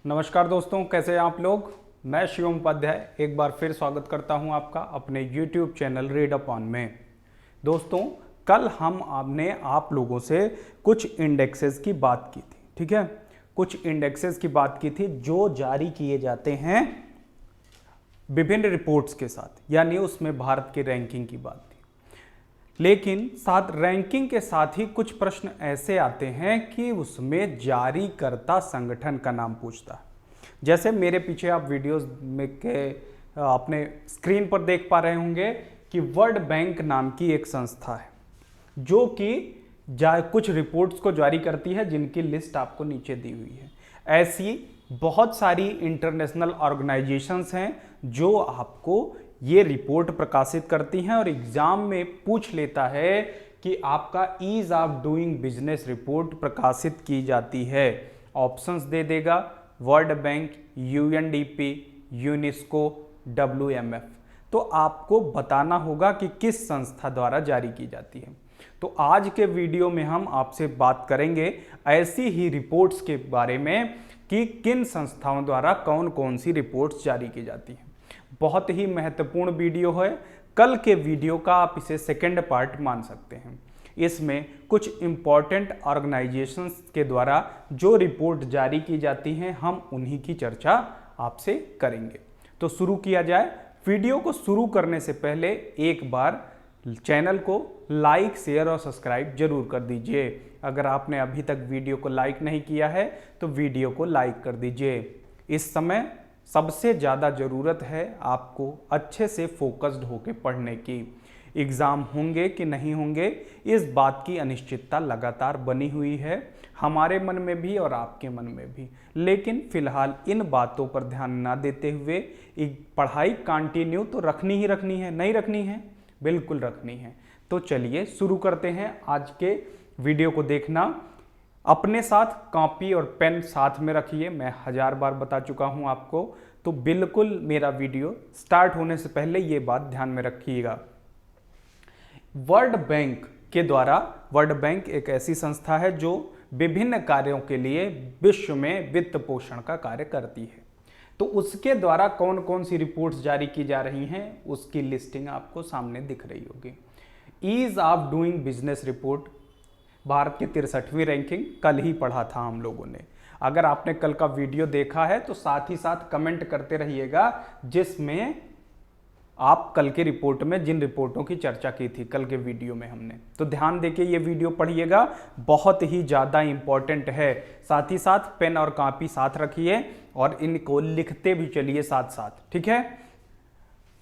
नमस्कार दोस्तों, कैसे हैं आप लोग। मैं शिवम उपाध्याय एक बार फिर स्वागत करता हूं आपका अपने YouTube चैनल रीड अपॉन में। दोस्तों, कल हमने आप लोगों से कुछ इंडेक्सेस की बात की थी, ठीक है। कुछ इंडेक्सेस की बात की थी जो जारी किए जाते हैं विभिन्न रिपोर्ट्स के साथ, यानी उसमें भारत की रैंकिंग की बात थी। लेकिन साथ रैंकिंग के साथ ही कुछ प्रश्न ऐसे आते हैं कि उसमें जारीकर्ता संगठन का नाम पूछता है। जैसे मेरे पीछे आप वीडियोस में के अपने स्क्रीन पर देख पा रहे होंगे कि वर्ल्ड बैंक नाम की एक संस्था है जो कि कुछ रिपोर्ट्स को जारी करती है, जिनकी लिस्ट आपको नीचे दी हुई है। ऐसी बहुत सारी इंटरनेशनल ऑर्गेनाइजेशंस हैं जो आपको ये रिपोर्ट प्रकाशित करती हैं और एग्जाम में पूछ लेता है कि आपका ease of doing business report प्रकाशित की जाती है। ऑप्शंस दे देगा World Bank, UNDP, UNESCO, WMF। तो आपको बताना होगा कि किस संस्था द्वारा जारी की जाती है। तो आज के वीडियो में हम आपसे बात करेंगे ऐसी ही रिपोर्ट्स के बारे में कि किन संस्थाओं द्वारा कौन कौन सी रिपोर्ट्स जारी की जाती हैं। बहुत ही महत्वपूर्ण वीडियो है। कल के वीडियो का आप इसे सेकंड पार्ट मान सकते हैं। इसमें कुछ इंपॉर्टेंट ऑर्गेनाइजेशंस के द्वारा जो रिपोर्ट जारी की जाती हैं, हम उन्हीं की चर्चा आपसे करेंगे। तो शुरू किया जाए। वीडियो को शुरू करने से पहले एक बार चैनल को लाइक, शेयर और सब्सक्राइब जरूर कर दीजिए। अगर आपने अभी तक वीडियो को लाइक नहीं किया है तो वीडियो को लाइक कर दीजिए। इस समय सबसे ज़्यादा ज़रूरत है आपको अच्छे से फोकस्ड होकर पढ़ने की। एग्ज़ाम होंगे कि नहीं होंगे, इस बात की अनिश्चितता लगातार बनी हुई है, हमारे मन में भी और आपके मन में भी। लेकिन फिलहाल इन बातों पर ध्यान ना देते हुए पढ़ाई कंटिन्यू तो रखनी ही रखनी है। नहीं रखनी है? बिल्कुल रखनी है। तो चलिए शुरू करते हैं। आज के वीडियो को देखना अपने साथ कॉपी और पेन साथ में रखिए। मैं 1000 बार बता चुका हूं आपको, तो बिल्कुल मेरा वीडियो स्टार्ट होने से पहले ये बात ध्यान में रखिएगा। वर्ल्ड बैंक के द्वारा, वर्ल्ड बैंक एक ऐसी संस्था है जो विभिन्न कार्यों के लिए विश्व में वित्त पोषण का कार्य करती है। तो उसके द्वारा कौन कौन सी रिपोर्ट्स जारी की जा रही हैं उसकी लिस्टिंग आपको सामने दिख रही होगी। Ease of doing business report, Bharat की 63वीं रैंकिंग, कल ही पढ़ा था हम लोगों ने। अगर आपने कल का वीडियो देखा है तो साथ ही साथ कमेंट करते रहिएगा जिसमें आप कल के रिपोर्ट में जिन रिपोर्टों की चर्चा की थी कल के वीडियो में हमने, तो ध्यान देके ये वीडियो पढ़िएगा, बहुत ही ज़्यादा इंपॉर्टेंट है। साथ ही साथ पेन और कॉपी साथ रखिए और इनको लिखते भी चलिए साथ साथ, ठीक है।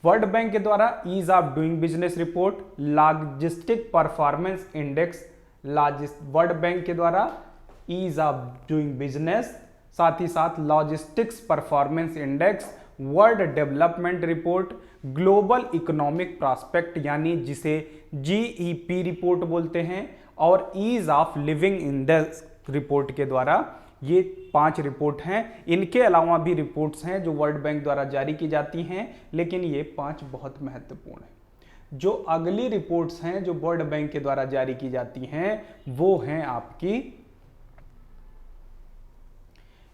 वर्ल्ड बैंक के द्वारा ease of doing business report, logistic performance index, World Bank के द्वारा ईज ऑफ डूइंग बिजनेस, साथ ही साथ logistics performance index, world development report, global economic prospect यानी जिसे GEP रिपोर्ट बोलते हैं, और ease of living index report के द्वारा। ये 5 रिपोर्ट हैं। इनके अलावा भी रिपोर्ट्स हैं जो वर्ल्ड बैंक द्वारा जारी की जाती हैं, लेकिन ये 5 बहुत महत्वपूर्ण हैं। जो अगली रिपोर्ट्स हैं जो वर्ल्ड बैंक के द्वारा जारी की जाती हैं वो हैं आपकी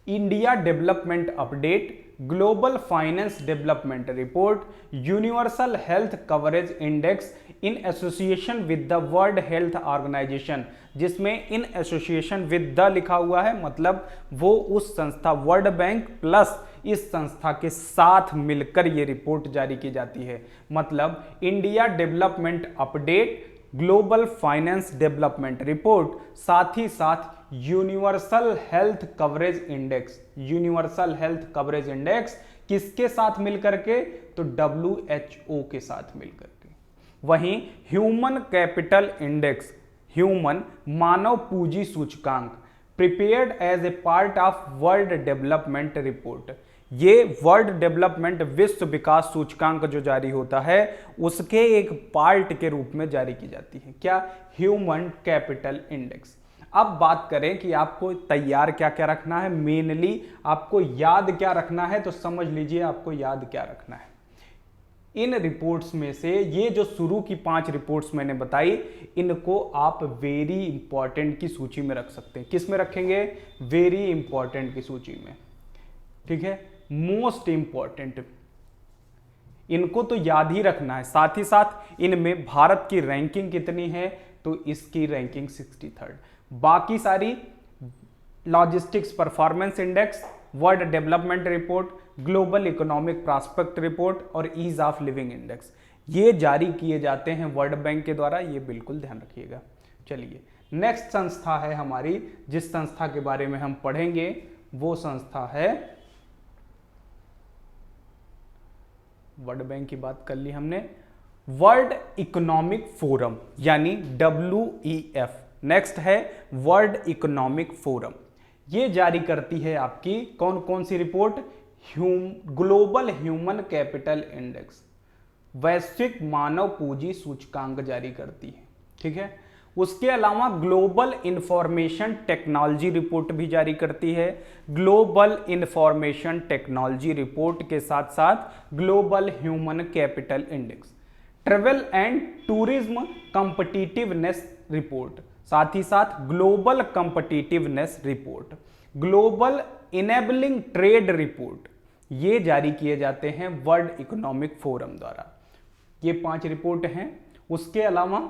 India development update, global finance development report, universal health coverage index in association with the World Health Organisation, जिसमें इन एसोसिएशन विद द लिखा हुआ है, मतलब वो उस संस्था वर्ल्ड बैंक प्लस इस संस्था के साथ मिलकर ये रिपोर्ट जारी की जाती है। मतलब India development update, global finance development report, साथ ही साथ universal health coverage index. Universal health coverage index किसके साथ मिलकर के? तो WHO के साथ मिलकर के। वहीं ह्यूमन कैपिटल इंडेक्स, ह्यूमन मानव पूंजी सूचकांक, prepared as a part of world development report. ये वर्ल्ड डेवलपमेंट विश्व विकास सूचकांक जो जारी होता है उसके एक पार्ट के रूप में जारी की जाती है। क्या? Human capital index. अब बात करें कि आपको तैयार क्या क्या रखना है, मेनली आपको याद क्या रखना है, तो समझ लीजिए आपको याद क्या रखना है। इन रिपोर्ट्स में से ये जो शुरू की 5 रिपोर्ट्स मैंने बताई, इनको आप वेरी इंपॉर्टेंट की सूची में रख सकते हैं। किस में रखेंगे? वेरी इंपॉर्टेंट की सूची में। ठीक है, मोस्ट इंपॉर्टेंट, इनको तो याद ही रखना है। साथ ही साथ इनमें भारत की रैंकिंग कितनी है, तो इसकी रैंकिंग 63rd। बाकी सारी logistics performance index, world development report, global economic prospect report और ईज ऑफ लिविंग इंडेक्स, ये जारी किए जाते हैं वर्ल्ड बैंक के द्वारा, ये बिल्कुल ध्यान रखिएगा। चलिए नेक्स्ट संस्था है हमारी, जिस संस्था के बारे में हम पढ़ेंगे वो संस्था है, वर्ल्ड बैंक की बात कर ली हमने, वर्ल्ड इकोनॉमिक फोरम यानी WEF। नेक्स्ट है वर्ल्ड इकोनॉमिक फोरम, ये जारी करती है आपकी कौन कौन सी report, Global Human capital Index, वैश्विक मानव पूंजी सूचकांक जारी करती है, ठीक है। उसके अलावा ग्लोबल इंफॉर्मेशन टेक्नोलॉजी रिपोर्ट भी जारी करती है। ग्लोबल इंफॉर्मेशन टेक्नोलॉजी रिपोर्ट के साथ साथ global Human capital index, travel and Tourism Competitiveness report, साथ ही साथ global competitiveness report, global enabling trade report, ये जारी किए जाते हैं वर्ल्ड इकोनॉमिक फोरम द्वारा। ये 5 रिपोर्ट हैं। उसके अलावा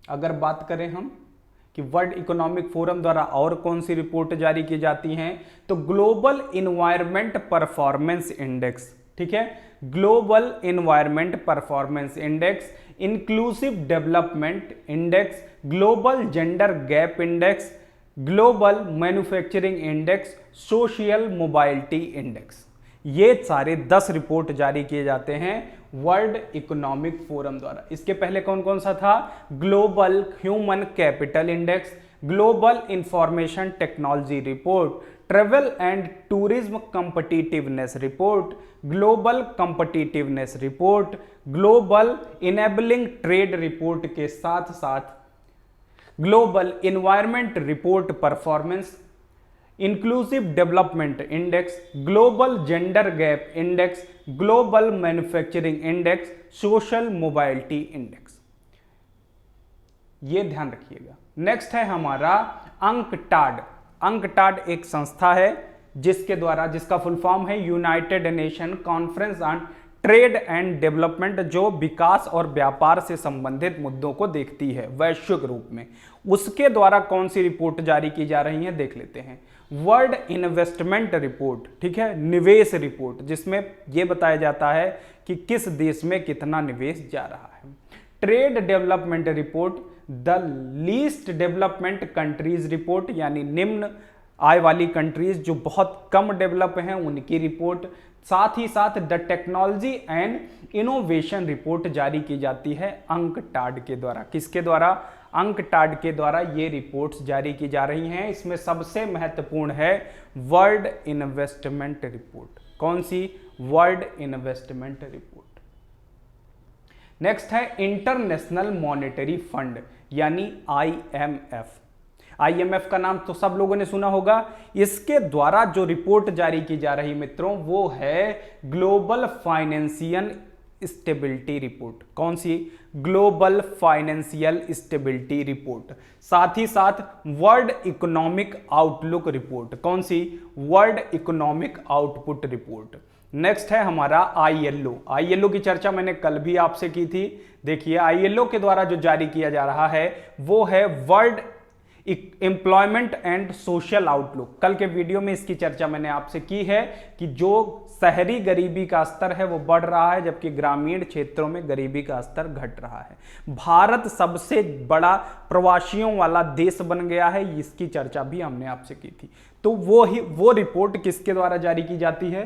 अगर बात करें हम कि वर्ल्ड इकोनॉमिक फोरम द्वारा और कौन सी रिपोर्ट जारी की जाती हैं, तो ग्लोबल इन्वायरमेंट परफॉर्मेंस इंडेक्स, ठीक है, global environment performance index, inclusive development index, global gender gap index, global manufacturing index, social mobility index, ये सारे 10 रिपोर्ट जारी किए जाते हैं वर्ल्ड इकोनॉमिक फोरम द्वारा। इसके पहले कौन कौन सा था, global Human capital index, global information technology report, travel and Tourism Competitiveness report, global competitiveness report, global enabling trade report के साथ साथ global environment report performance, inclusive development index, global gender gap index, global manufacturing index, social mobility index, ये ध्यान रखिएगा। Next है हमारा UNCTAD. UNCTAD एक संस्था है जिसके द्वारा, जिसका फुल फॉर्म है United nation conference on trade and development, जो विकास और व्यापार से संबंधित मुद्दों को देखती है वैश्विक रूप में। उसके द्वारा कौन सी रिपोर्ट जारी की जा रही है देख लेते हैं। वर्ल्ड इन्वेस्टमेंट रिपोर्ट, ठीक है, निवेश रिपोर्ट, जिसमें यह बताया जाता है कि किस देश में कितना निवेश जा रहा है। Trade development report, the least development countries report, यानी निम्न आय वाली कंट्रीज जो बहुत कम डेवलप हैं उनकी रिपोर्ट। साथ ही साथ the technology and innovation report जारी की जाती है अंकटाड के द्वारा। किसके द्वारा, अंकटाड के द्वारा ये रिपोर्ट्स जारी की जा रही हैं। इसमें सबसे महत्वपूर्ण है वर्ल्ड इन्वेस्टमेंट रिपोर्ट। कौन सी, वर्ल्ड इन्वेस्टमेंट रिपोर्ट। नेक्स्ट है इंटरनेशनल मॉनेटरी फंड यानी IMF। IMF का नाम तो सब लोगों ने सुना होगा। इसके द्वारा जो रिपोर्ट जारी की जा रही मित्रों वो है ग्लोबल फाइनेंशियल स्टेबिलिटी रिपोर्ट। कौन सी, ग्लोबल फाइनेंशियल स्टेबिलिटी रिपोर्ट। साथ ही साथ वर्ल्ड इकोनॉमिक आउटलुक रिपोर्ट। कौन सी, World Economic Output report. Next है हमारा ILO की चर्चा मैंने कल भी आपसे की थी। देखिए ILO के द्वारा जो जारी किया जा रहा है वो है world employment and social outlook. कल के वीडियो में इसकी चर्चा मैंने आपसे की है कि जो शहरी गरीबी का स्तर है वो बढ़ रहा है, जबकि ग्रामीण क्षेत्रों में गरीबी का स्तर घट रहा है। भारत सबसे बड़ा प्रवासियों वाला देश बन गया है, इसकी चर्चा भी हमने आपसे की थी। तो वो रिपोर्ट किसके द्वारा जारी की जाती है,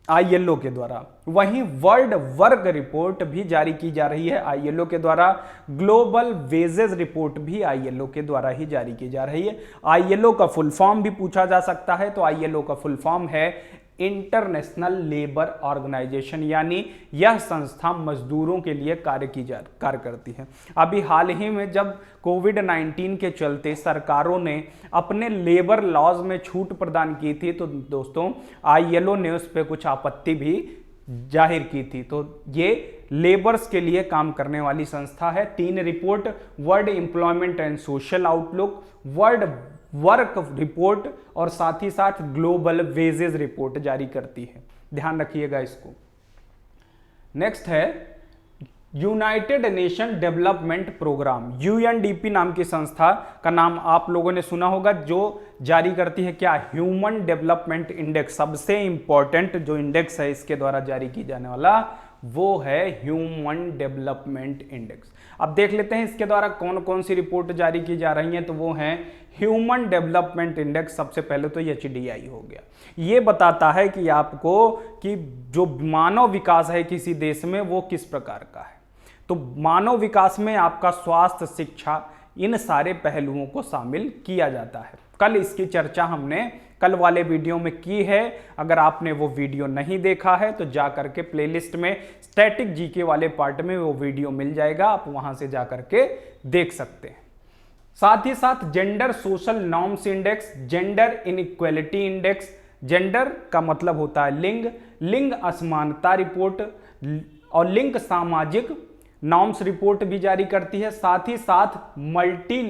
ILO के द्वारा। वहीं वर्ल्ड वर्क रिपोर्ट भी जारी की जा रही है ILO के द्वारा। ग्लोबल वेजेस रिपोर्ट भी ILO के द्वारा ही जारी की जा रही है। ILO का फुल फॉर्म भी पूछा जा सकता है, तो ILO का फुल फॉर्म है इंटरनेशनल लेबर ऑर्गेनाइजेशन, यानी यह संस्था मजदूरों के लिए कार्य करती है। अभी हाल ही में जब कोविड-19 के चलते सरकारों ने अपने लेबर लॉज में छूट प्रदान की थी, तो दोस्तों ILO ने उस पर कुछ आपत्ति भी जाहिर की थी। तो ये लेबर्स के लिए काम करने वाली संस्था है। 3 report, world employment and social outlook, world work report और साथ ही साथ ग्लोबल वेजेस रिपोर्ट जारी करती है। ध्यान रखिएगा इसको। नेक्स्ट है United Nation development programme, UNDP नाम की संस्था का नाम आप लोगों ने सुना होगा, जो जारी करती है क्या, ह्यूमन डेवलपमेंट इंडेक्स। सबसे इंपॉर्टेंट जो इंडेक्स है इसके द्वारा जारी की जाने वाला वो है ह्यूमन डेवलपमेंट इंडेक्स। अब देख लेते हैं इसके द्वारा कौन कौन सी रिपोर्ट जारी की जा रही हैं। तो वो है ह्यूमन डेवलपमेंट इंडेक्स। सबसे पहले तो HDI हो गया। ये बताता है कि आपको कि जो मानव विकास है किसी देश में वो किस प्रकार का है। तो मानव विकास में आपका स्वास्थ्य, शिक्षा, इन सारे पहलुओं को शामिल किया जाता है। कल इसकी चर्चा हमने कल वाले वीडियो में की है। अगर आपने वो वीडियो नहीं देखा है तो जा करके प्लेलिस्ट में स्टैटिक जीके वाले पार्ट में वो वीडियो मिल जाएगा, आप वहां से जा करके देख सकते हैं। साथ ही साथ Gender Social Norms Index, Gender Inequality index, gender का मतलब होता है लिंग, लिंग असमानता रिपोर्ट और लिंग सामाजिक नॉर्म्स रिपोर्ट भी जारी करती है। साथ ही साथ मल्टी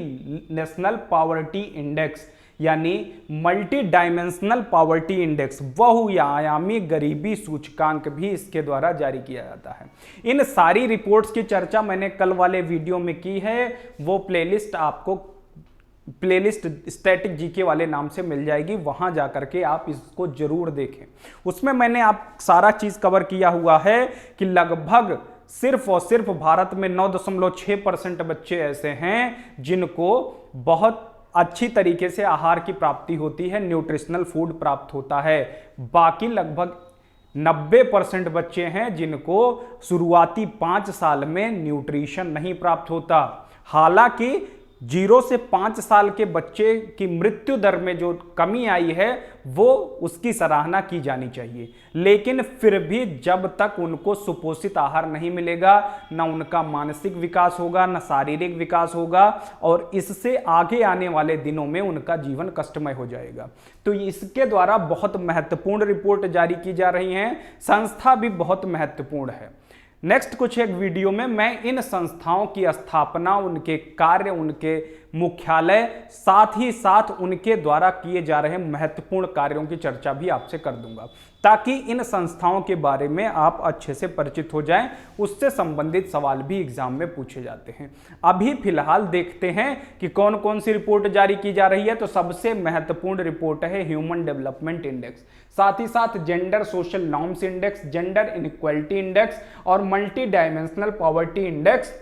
नेशनल पॉवर्टी इंडेक्स यानी मल्टी डायमेंशनल पॉवर्टी इंडेक्स, बहुआयामी गरीबी सूचकांक भी इसके द्वारा जारी किया जाता है। इन सारी रिपोर्ट्स की चर्चा मैंने कल वाले वीडियो में की है, वो प्लेलिस्ट आपको प्लेलिस्ट स्टैटिक जीके वाले नाम से मिल जाएगी, वहां जाकर के आप इसको जरूर देखें। उसमें मैंने आप सारा चीज कवर किया हुआ है कि लगभग सिर्फ और सिर्फ भारत में 9.6% बच्चे ऐसे हैं जिनको बहुत अच्छी तरीके से आहार की प्राप्ति होती है, न्यूट्रिशनल फूड प्राप्त होता है। बाकी लगभग 90% बच्चे हैं जिनको शुरुआती 5 साल में न्यूट्रिशन नहीं प्राप्त होता। हालांकि 0 से 5 साल के बच्चे की मृत्यु दर में जो कमी आई है वो उसकी सराहना की जानी चाहिए, लेकिन फिर भी जब तक उनको सुपोषित आहार नहीं मिलेगा, ना उनका मानसिक विकास होगा, ना शारीरिक विकास होगा, और इससे आगे आने वाले दिनों में उनका जीवन कष्टमय हो जाएगा। तो इसके द्वारा बहुत महत्वपूर्ण रिपोर्ट जारी की जा रही हैं। संस्था भी बहुत महत्वपूर्ण है। नेक्स्ट कुछ एक वीडियो में मैं इन संस्थाओं की स्थापना, उनके कार्य, उनके मुख्यालय, साथ ही साथ उनके द्वारा किए जा रहे महत्वपूर्ण कार्यों की चर्चा भी आपसे कर दूंगा, ताकि इन संस्थाओं के बारे में आप अच्छे से परिचित हो जाएं। उससे संबंधित सवाल भी एग्जाम में पूछे जाते हैं। अभी फिलहाल देखते हैं कि कौन कौन सी रिपोर्ट जारी की जा रही है। तो सबसे महत्वपूर्ण रिपोर्ट है ह्यूमन डेवलपमेंट इंडेक्स, साथ ही साथ Gender Social Norms Index, Gender Inequality Index और Multidimensional Poverty Index.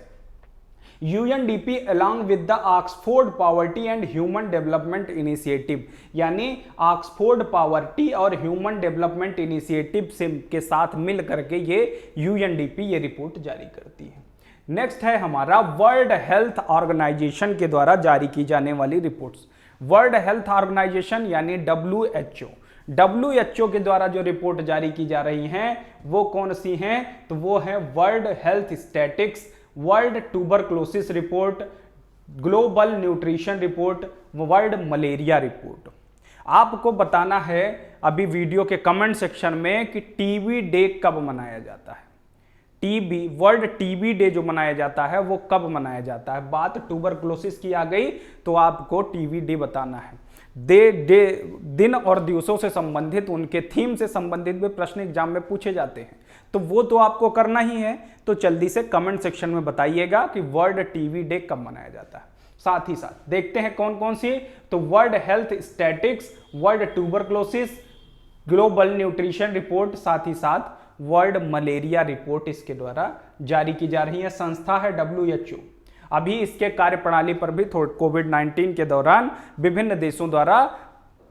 UNDP along with the Oxford Poverty and Human Development Initiative, यानी ऑक्सफोर्ड पॉवर्टी और ह्यूमन डेवलपमेंट इनिशिएटिव से के साथ मिल करके ये यूएनडीपी ये रिपोर्ट जारी करती है। नेक्स्ट है हमारा वर्ल्ड हेल्थ ऑर्गेनाइजेशन के द्वारा जारी की जाने वाली रिपोर्ट्स। वर्ल्ड हेल्थ ऑर्गेनाइजेशन यानी WHO के द्वारा जो रिपोर्ट जारी की जा रही हैं वो कौन सी हैं? तो वो है world health statics, world tuberculosis report, global nutrition report, world malaria report. आपको बताना है अभी वीडियो के कमेंट सेक्शन में कि टीबी डे कब मनाया जाता है। वर्ल्ड टीबी डे जो मनाया जाता है वो कब मनाया जाता है। बात ट्यूबरक्लोसिस की आ गई तो आपको टीबी डे बताना है। दिन और दिवसों से संबंधित, उनके थीम से संबंधित भी प्रश्न एग्जाम में पूछे जाते हैं, तो वो तो आपको करना ही है। तो जल्दी से कमेंट सेक्शन में बताइएगा कि वर्ल्ड टीबी डे कब मनाया जाता है। साथ ही साथ देखते हैं कौन कौन सी। तो world health statics, world tuberculosis, global nutrition report, साथ ही साथ वर्ल्ड मलेरिया रिपोर्ट इसके द्वारा जारी की जा रही है। संस्था है WHO। अभी इसके कार्यप्रणाली पर भी कोविड-19 के दौरान विभिन्न देशों द्वारा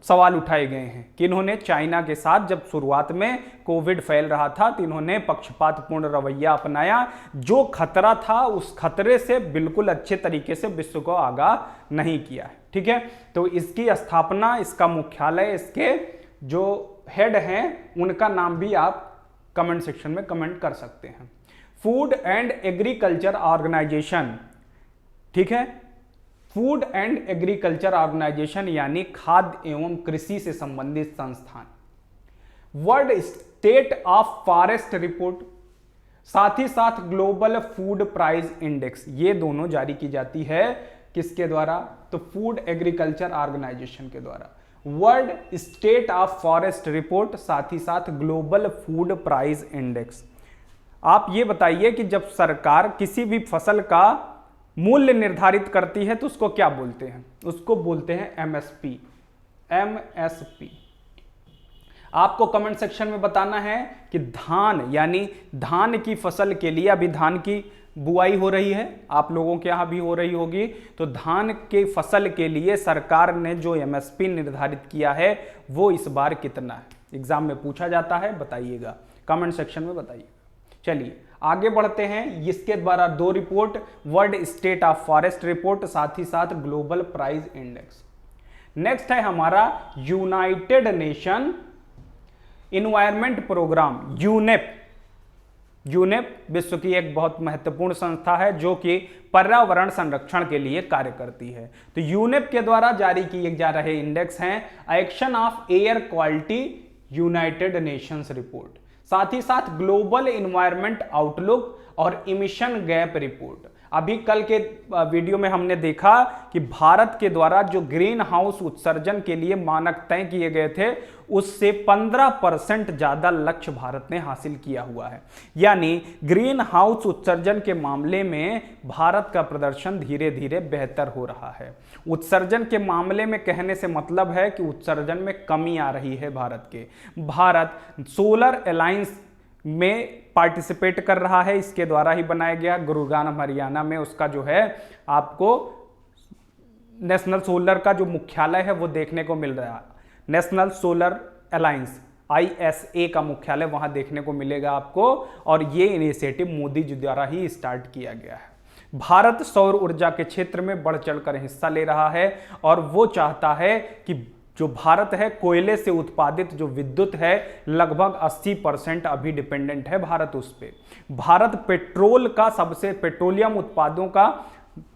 सवाल उठाए गए हैं कि इन्होंने चाइना के साथ जब शुरुआत में कोविड फैल रहा था तो इन्होंने पक्षपातपूर्ण रवैया अपनाया। जो खतरा था उस खतरे से बिल्कुल अच्छे तरीके से विश्व को आगाह नहीं किया है। ठीक है, तो इसकी स्थापना, इसका मुख्यालय, इसके जो हेड हैं उनका नाम भी आप कमेंट सेक्शन में कमेंट कर सकते हैं। फूड एंड एग्रीकल्चर ऑर्गेनाइजेशन, ठीक है, फूड एंड एग्रीकल्चर ऑर्गेनाइजेशन यानी खाद्य एवं कृषि से संबंधित संस्थान। World state of forest report, साथ ही साथ ग्लोबल फूड प्राइस इंडेक्स, ये दोनों जारी की जाती है किसके द्वारा? तो फूड एग्रीकल्चर ऑर्गेनाइजेशन के द्वारा। World state of forest report, साथ ही साथ ग्लोबल फूड प्राइस इंडेक्स। आप ये बताइए कि जब सरकार किसी भी फसल का मूल्य निर्धारित करती है तो उसको क्या बोलते हैं? उसको बोलते हैं एमएसपी। एमएसपी आपको कमेंट सेक्शन में बताना है कि धान, यानी धान की फसल के लिए, अभी धान की बुआई हो रही है, आप लोगों के यहाँ भी हो रही होगी, तो धान के फसल के लिए सरकार ने जो एमएसपी निर्धारित किया है वो इस बार कितना है? एग्जाम में पूछा जाता है, बताइएगा, कमेंट सेक्शन में बताइएगा। चलिए आगे बढ़ते हैं। इसके द्वारा 2 report, world state of forest report, साथ ही साथ ग्लोबल प्राइस इंडेक्स। नेक्स्ट है हमारा United Nation environment programme, UNEP. UNEP विश्व की एक बहुत महत्वपूर्ण संस्था है जो कि पर्यावरण संरक्षण के लिए कार्य करती है। तो यूनेप के द्वारा जारी किए जा रहे इंडेक्स हैं action of air quality United Nations report, साथ ही साथ ग्लोबल इन्वायरमेंट आउटलुक और इमिशन गैप रिपोर्ट। अभी कल के वीडियो में हमने देखा कि भारत के द्वारा जो ग्रीन हाउस उत्सर्जन के लिए मानक तय किए गए थे उससे 15% ज्यादा लक्ष्य भारत ने हासिल किया हुआ है। यानी ग्रीन हाउस उत्सर्जन के मामले में भारत का प्रदर्शन धीरे धीरे बेहतर हो रहा है। उत्सर्जन के मामले में कहने से मतलब है कि उत्सर्जन में कमी आ रही है भारत के। भारत सोलर अलायंस में पार्टिसिपेट कर रहा है, इसके द्वारा ही बनाया गया। गुरुग्राम हरियाणा में उसका जो है आपको नेशनल सोलर का जो मुख्यालय है वो देखने को मिल रहा है। नेशनल सोलर अलायंस ISA का मुख्यालय वहां देखने को मिलेगा आपको, और ये इनिशिएटिव मोदी जी द्वारा ही स्टार्ट किया गया है। भारत सौर ऊर्जा के क्षेत्र में बढ़ चढ़कर हिस्सा ले रहा है और वो चाहता है कि जो भारत है कोयले से उत्पादित जो विद्युत है लगभग 80% अभी डिपेंडेंट है भारत उस पे। भारत पेट्रोल का सबसे, पेट्रोलियम उत्पादों का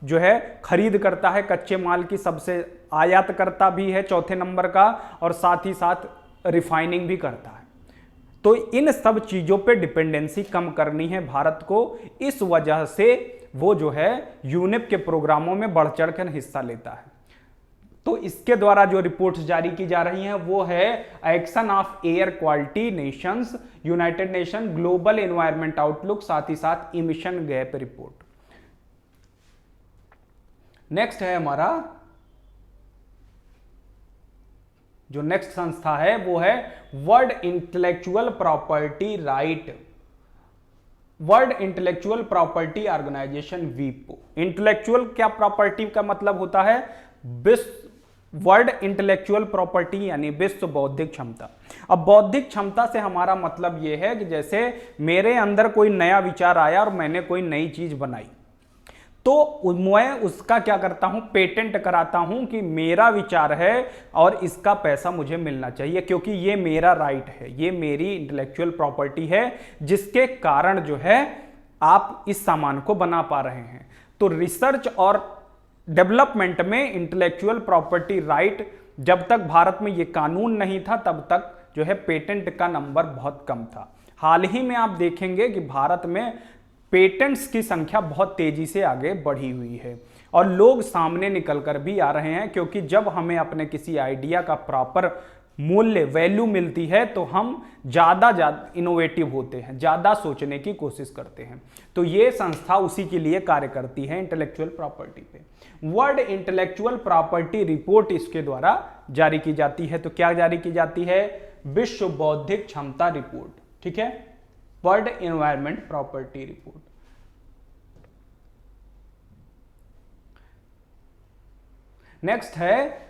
जो है खरीद करता है, कच्चे माल की सबसे आयात करता भी है, 4थे नंबर का, और साथ ही साथ रिफाइनिंग भी करता है। तो इन सब चीजों पे डिपेंडेंसी कम करनी है भारत को, इस वजह से वो जो है यूनेप के प्रोग्रामों में बढ़ चढ़ कर हिस्सा लेता है। तो इसके द्वारा जो रिपोर्ट्स जारी की जा रही हैं वो है action of air quality Nations, United nation, global environment outlook, साथ ही साथ इमिशन गैप रिपोर्ट। नेक्स्ट है हमारा जो नेक्स्ट संस्था है वो है world intellectual property right, world intellectual property organisation, वीपो। इंटेलेक्चुअल क्या प्रॉपर्टी का मतलब होता है? विश्व, वर्ल्ड इंटेलेक्चुअल प्रॉपर्टी यानी विश्व बौद्धिक क्षमता। अब बौद्धिक क्षमता से हमारा मतलब यह है कि जैसे मेरे अंदर कोई नया विचार आया और मैंने कोई नई चीज बनाई, तो मैं उसका क्या करता हूं? पेटेंट कराता हूं कि मेरा विचार है और इसका पैसा मुझे मिलना चाहिए, क्योंकि ये मेरा राइट है, ये मेरी इंटेलेक्चुअल प्रॉपर्टी है, जिसके कारण जो है आप इस सामान को बना पा रहे हैं। तो रिसर्च और डेवलपमेंट में इंटेलेक्चुअल प्रॉपर्टी राइट, जब तक भारत में ये कानून नहीं था तब तक जो है पेटेंट का नंबर बहुत कम था। हाल ही में आप देखेंगे कि भारत में पेटेंट्स की संख्या बहुत तेजी से आगे बढ़ी हुई है और लोग सामने निकल कर भी आ रहे हैं, क्योंकि जब हमें अपने किसी आइडिया का प्रॉपर मूल्य, वैल्यू मिलती है तो हम ज़्यादा इनोवेटिव होते हैं, ज़्यादा सोचने की कोशिश करते हैं। तो ये संस्था उसी के लिए कार्य करती है, इंटेलेक्चुअल प्रॉपर्टी पे। वर्ल्ड इंटेलेक्चुअल प्रॉपर्टी रिपोर्ट इसके द्वारा जारी की जाती है। तो क्या जारी की जाती है? विश्व बौद्धिक क्षमता रिपोर्ट, ठीक है, World Environment Property Report. Next है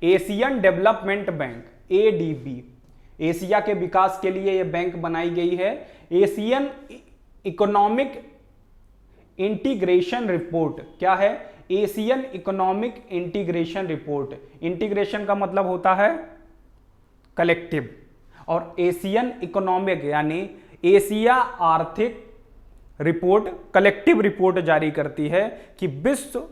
Asian development Bank, ADB। Asia के विकास के लिए यह बैंक बनाई गई है। एशियन इकोनॉमिक इंटीग्रेशन रिपोर्ट क्या है? Asian economic integration report. Integration का मतलब होता है कलेक्टिव, और एशियन इकोनॉमिक यानी एशिया आर्थिक रिपोर्ट कलेक्टिव रिपोर्ट जारी करती है कि विश्व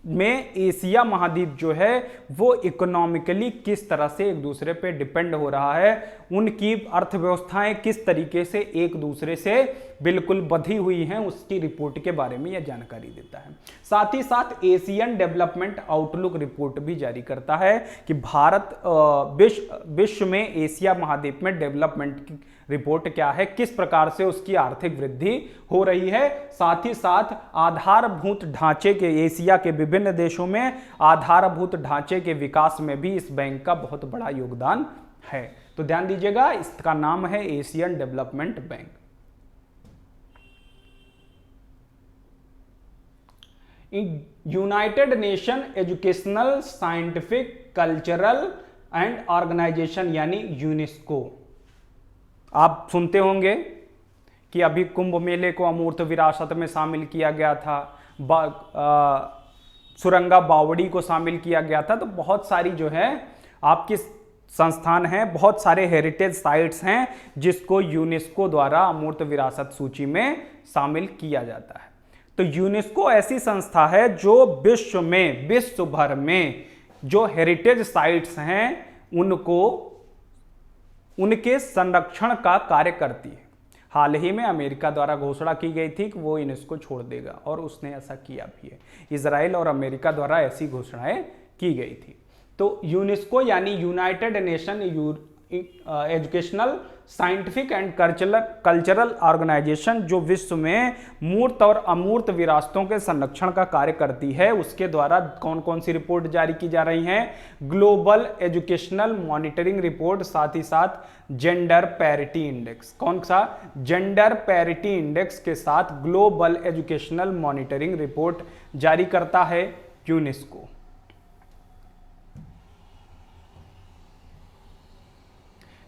में एशिया महाद्वीप जो है वो इकोनॉमिकली किस तरह से एक दूसरे पे डिपेंड हो रहा है, उनकी अर्थव्यवस्थाएं किस तरीके से एक दूसरे से बिल्कुल बधी हुई हैं उसकी रिपोर्ट के बारे में यह जानकारी देता है। साथ ही साथ एशियन डेवलपमेंट आउटलुक रिपोर्ट भी जारी करता है कि भारत विश्व में एशिया महाद्वीप में डेवलपमेंट की रिपोर्ट क्या है, किस प्रकार से उसकी आर्थिक वृद्धि हो रही है। साथ ही साथ आधारभूत ढांचे के, एशिया के विभिन्न देशों में आधारभूत ढांचे के विकास में भी इस बैंक का बहुत बड़ा योगदान है। तो ध्यान दीजिएगा, इसका नाम है Asian development bank. United Nation educational scientific cultural and organisation यानी यूनेस्को। आप सुनते होंगे कि अभी कुंभ मेले को अमूर्त विरासत में शामिल किया गया था, सुरंगा बावड़ी को शामिल किया गया था। तो बहुत सारी जो है आपकी संस्थान हैं, बहुत सारे हेरिटेज साइट्स हैं जिसको यूनेस्को द्वारा अमूर्त विरासत सूची में शामिल किया जाता है। तो यूनेस्को ऐसी संस्था है जो विश्व भर में जो हेरिटेज साइट्स हैं उनको, उनके संरक्षण का कार्य करती है। हाल ही में अमेरिका द्वारा घोषणा की गई थी कि वो यूनेस्को छोड़ देगा और उसने ऐसा किया भी है। इजराइल और अमेरिका द्वारा ऐसी घोषणाएं की गई थी। तो यूनेस्को यानी United Nation educational scientific and cultural organisation, जो विश्व में मूर्त और अमूर्त विरासतों के संरक्षण का कार्य करती है, उसके द्वारा कौन कौन सी रिपोर्ट जारी की जा रही हैं? ग्लोबल एजुकेशनल मॉनिटरिंग रिपोर्ट, साथ ही साथ जेंडर पैरिटी इंडेक्स। कौन सा? जेंडर पैरिटी इंडेक्स के साथ ग्लोबल एजुकेशनल मॉनिटरिंग रिपोर्ट जारी करता है यूनेस्को।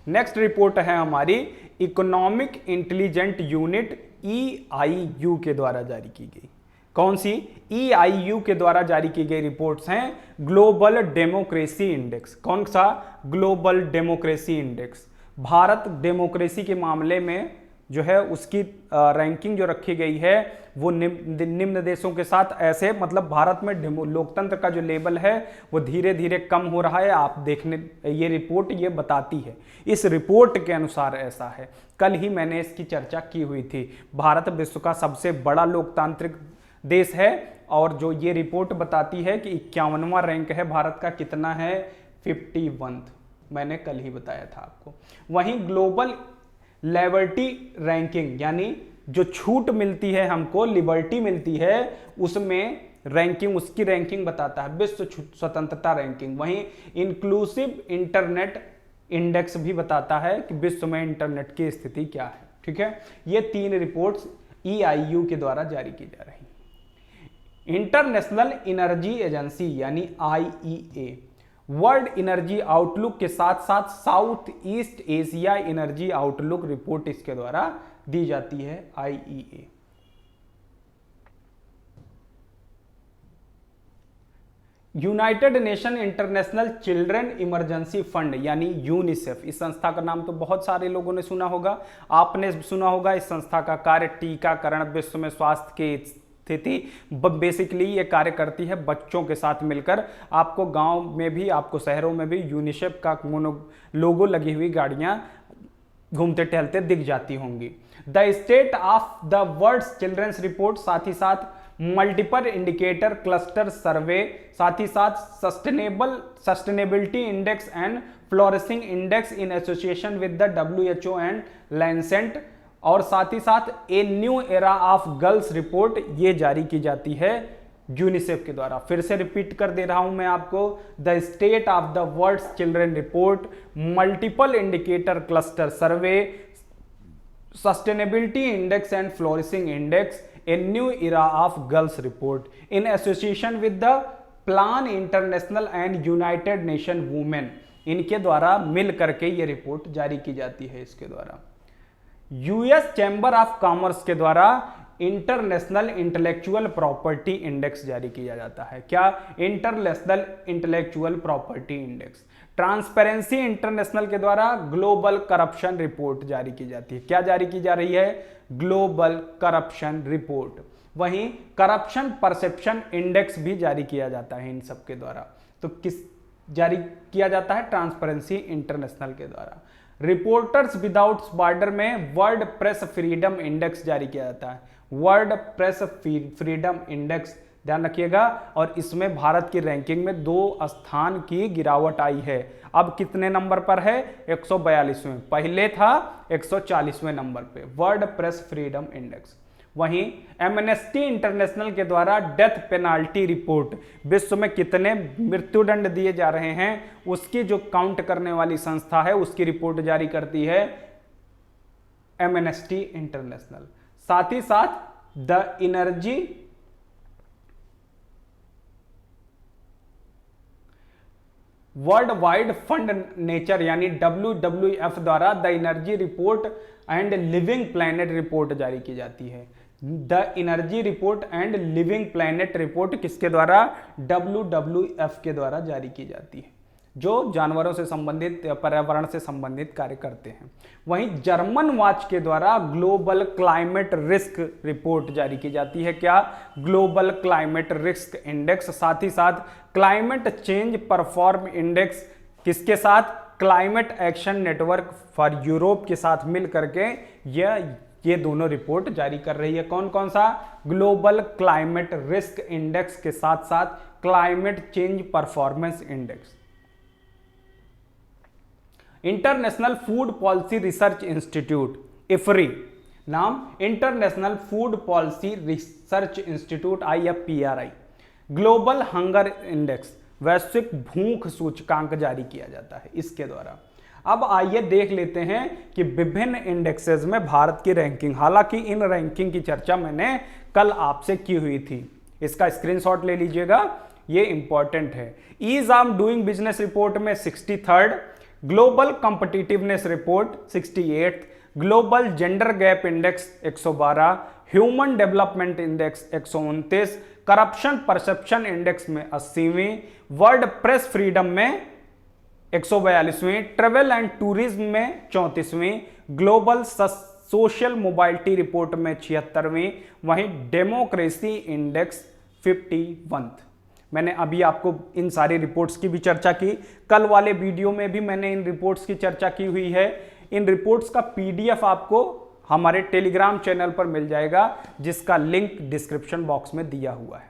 नेक्स्ट रिपोर्ट है हमारी इकोनॉमिक इंटेलिजेंट यूनिट EIU के द्वारा जारी की गई। कौन सी? EIU के द्वारा जारी की गई रिपोर्ट्स हैं ग्लोबल डेमोक्रेसी इंडेक्स। कौन सा? Global democracy index. Bharat democracy के मामले में जो है उसकी रैंकिंग जो रखी गई है वो निम्न देशों के साथ ऐसे, मतलब भारत में लोकतंत्र का जो लेवल है वो धीरे धीरे कम हो रहा है। आप देखने, ये रिपोर्ट ये बताती है, इस रिपोर्ट के अनुसार ऐसा है। कल ही मैंने इसकी चर्चा की हुई थी। भारत विश्व का सबसे बड़ा लोकतांत्रिक देश है और जो ये रिपोर्ट बताती है कि 51वां रैंक है भारत का, कितना है? 51। मैंने कल ही बताया था आपको। वहीं ग्लोबल लिबर्टी रैंकिंग, यानी जो छूट मिलती है हमको, लिबर्टी मिलती है, उसमें रैंकिंग, उसकी रैंकिंग बताता है विश्व स्वतंत्रता रैंकिंग। वहीं इंक्लूसिव इंटरनेट इंडेक्स भी बताता है कि विश्व में इंटरनेट की स्थिति क्या है। ठीक है, ये 3 रिपोर्ट्स EIU के द्वारा जारी की जा रही हैं। इंटरनेशनल एनर्जी एजेंसी यानी IEA वर्ल्ड एनर्जी आउटलुक के साथ साथ south east Asia energy outlook report इसके द्वारा दी जाती है, IEA। United nation international children emergency fund यानी यूनिसेफ, इस संस्था का नाम तो बहुत सारे लोगों ने सुना होगा, आपने सुना होगा। इस संस्था का कार्य टीकाकरण, विश्व में स्वास्थ्य की स्थिति, बेसिकली ये कार्य करती है बच्चों के साथ मिलकर। आपको गांव में भी, आपको शहरों में भी यूनिसेफ का लोगो लगी हुई गाड़ियां घूमते टहलते दिख जाती होंगी। The state of the world's children's report, साथ ही साथ मल्टीपल इंडिकेटर क्लस्टर सर्वे, साथ ही साथ sustainability index and flourishing index in association with the WHO and Lancet, और साथ ही साथ a new era of girls report, ये जारी की जाती है यूनिसेफ के द्वारा। फिर से रिपीट कर दे रहा हूं मैं आपको, the state of the world's children report, multiple indicator cluster survey, sustainability index and flourishing index, a new era of girls report in association with the plan international and United Nation women, इनके द्वारा मिल करके ये report जारी की जाती है। इसके द्वारा US चैम्बर ऑफ कॉमर्स के द्वारा इंटरनेशनल इंटेलेक्चुअल प्रॉपर्टी इंडेक्स जारी किया जाता है। क्या? International intellectual property index. Transparency international के द्वारा ग्लोबल करप्शन रिपोर्ट जारी की जाती है। क्या जारी की जा रही है? Global corruption report. वहीं करप्शन परसेप्शन इंडेक्स भी जारी किया जाता है इन सब के द्वारा। तो किस जारी किया जाता है? ट्रांसपेरेंसी इंटरनेशनल के द्वारा। रिपोर्टर्स विदाउट बॉर्डर में वर्ल्ड प्रेस फ्रीडम इंडेक्स जारी किया जाता है, वर्ल्ड प्रेस फ्रीडम इंडेक्स, ध्यान रखिएगा। और इसमें भारत की रैंकिंग में 2 स्थान की गिरावट आई है। अब कितने नंबर पर है? 142वें, पहले था 140वें नंबर पे वर्ल्ड प्रेस फ्रीडम इंडेक्स। वहीं एमनेस्टी इंटरनेशनल के द्वारा डेथ पेनाल्टी रिपोर्ट, विश्व में कितने मृत्युदंड दिए जा रहे हैं उसकी जो काउंट करने वाली संस्था है उसकी रिपोर्ट जारी करती है एमनेस्टी इंटरनेशनल। साथ ही साथ the energy world wide fund nature यानी WWF द्वारा the energy report and living planet report जारी की जाती है। The energy report and living planet report किसके द्वारा? WWF के द्वारा जारी की जाती है, जो जानवरों से संबंधित, पर्यावरण से संबंधित कार्य करते हैं। वहीं जर्मन वॉच के द्वारा ग्लोबल क्लाइमेट रिस्क रिपोर्ट जारी की जाती है। क्या? Global climate risk index. साथ ही साथ क्लाइमेट चेंज परफॉर्म इंडेक्स किसके साथ? Climate action network for Europe के साथ मिल करके ये दोनों रिपोर्ट जारी कर रही है। कौन कौन सा? ग्लोबल क्लाइमेट रिस्क इंडेक्स के साथ साथ Climate Change Performance Index. International Food Policy Research Institute, IFPRI नाम, International Food Policy Research Institute IFPRI, Global Hunger Index, वैश्विक भूख सूचकांक जारी किया जाता है इसके द्वारा। अब आइए देख लेते हैं कि विभिन्न इंडेक्सेस में भारत की रैंकिंग। हालांकि इन रैंकिंग की चर्चा मैंने कल आपसे की हुई थी, इसका स्क्रीनशॉट ले लीजिएगा, ये इंपॉर्टेंट है। Ease of doing business report में 63rd, global competitiveness report 68th, global gender gap index 112, human development index 129, corruption perception index में 80वीं, वर्ल्ड प्रेस फ्रीडम में 142वीं, ट्रेवल एंड टूरिज्म में 34वीं, ग्लोबल सोशल मोबाइलिटी रिपोर्ट में 76वीं, वहीं democracy Index 51th। मैंने अभी आपको इन सारी रिपोर्ट्स की भी चर्चा की, कल वाले वीडियो में भी मैंने इन रिपोर्ट्स की चर्चा की हुई है। इन रिपोर्ट्स का PDF आपको हमारे टेलीग्राम चैनल पर मिल जाएगा, जिसका लिंक डिस्क्रिप्शन बॉक्स में दिया हुआ है।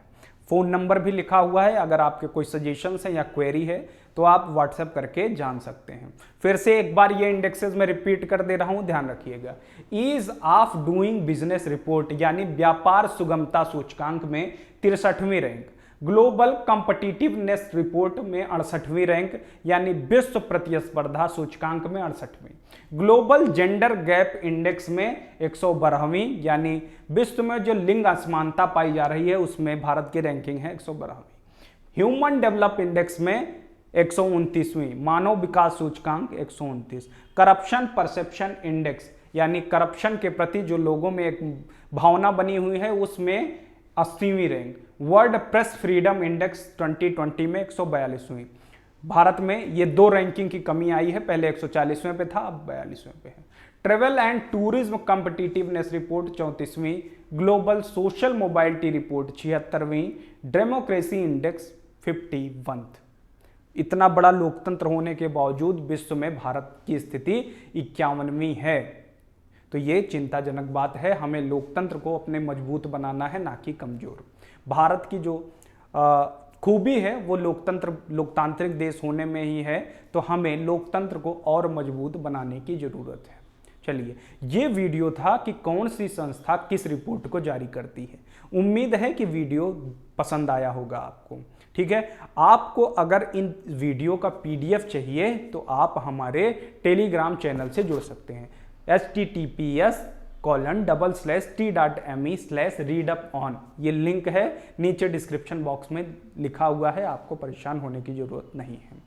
फ़ोन नंबर भी लिखा हुआ है, अगर आपके कोई सजेशंस हैं या क्वेरी है तो आप व्हाट्सएप करके जान सकते हैं। फिर से एक बार ये इंडेक्सेस में रिपीट कर दे रहा हूं, ध्यान रखिएगा। Ease of doing business report यानी व्यापार सुगमता सूचकांक में 63वीं रैंक, ग्लोबल कॉम्पिटिटिवनेस रिपोर्ट में 68वीं रैंक यानी विश्व प्रतिस्पर्धा सूचकांक में 68वीं, ग्लोबल जेंडर गैप इंडेक्स में 112वीं यानी विश्व में जो लिंग असमानता पाई जा रही है उसमें भारत की रैंकिंग है 112वीं, ह्यूमन डेवलप इंडेक्स में 129वीं, मानव विकास सूचकांक 129, करप्शन परसेप्शन इंडेक्स यानी करप्शन के प्रति जो लोगों में एक भावना बनी हुई है उसमें 80वीं rank, World Press Freedom Index 2020 में 142वीं। भारत में ये 2 रैंकिंग की कमी आई है, पहले 140वें पे था, अब 42वें पे है। Travel and Tourism Competitiveness Report 34वीं, ग्लोबल सोशल मोबाइलिटी रिपोर्ट 76वीं, डेमोक्रेसी इंडेक्स 51th। इतना बड़ा लोकतंत्र होने के बावजूद विश्व में भारत की स्थिति 51वीं है, तो ये चिंताजनक बात है। हमें लोकतंत्र को अपने मजबूत बनाना है, ना कि कमजोर। भारत की जो खूबी है वो लोकतांत्रिक देश होने में ही है, तो हमें लोकतंत्र को और मजबूत बनाने की जरूरत है। चलिए, ये वीडियो था कि कौन सी संस्था किस रिपोर्ट को जारी करती है। उम्मीद है कि वीडियो पसंद आया होगा आपको। ठीक है, आपको अगर इन वीडियो का PDF चाहिए तो आप हमारे टेलीग्राम चैनल से जुड़ सकते हैं, https://t.me/readupon, ये लिंक है नीचे डिस्क्रिप्शन बॉक्स में लिखा हुआ है, आपको परेशान होने की जरूरत नहीं है।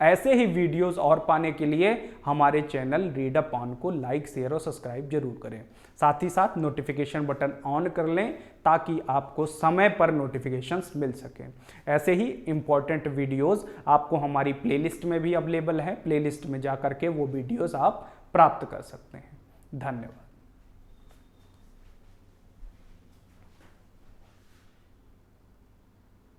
ऐसे ही वीडियोस और पाने के लिए हमारे चैनल रीड अप ऑन को लाइक, शेयर और सब्सक्राइब जरूर करें। साथ ही साथ नोटिफिकेशन बटन ऑन कर लें ताकि आपको समय पर नोटिफिकेशंस मिल सकें। ऐसे ही इंपॉर्टेंट वीडियोस आपको हमारी प्लेलिस्ट में भी अवेलेबल है, प्लेलिस्ट में जा करके वो वीडियोस आप प्राप्त कर सकते हैं। धन्यवाद।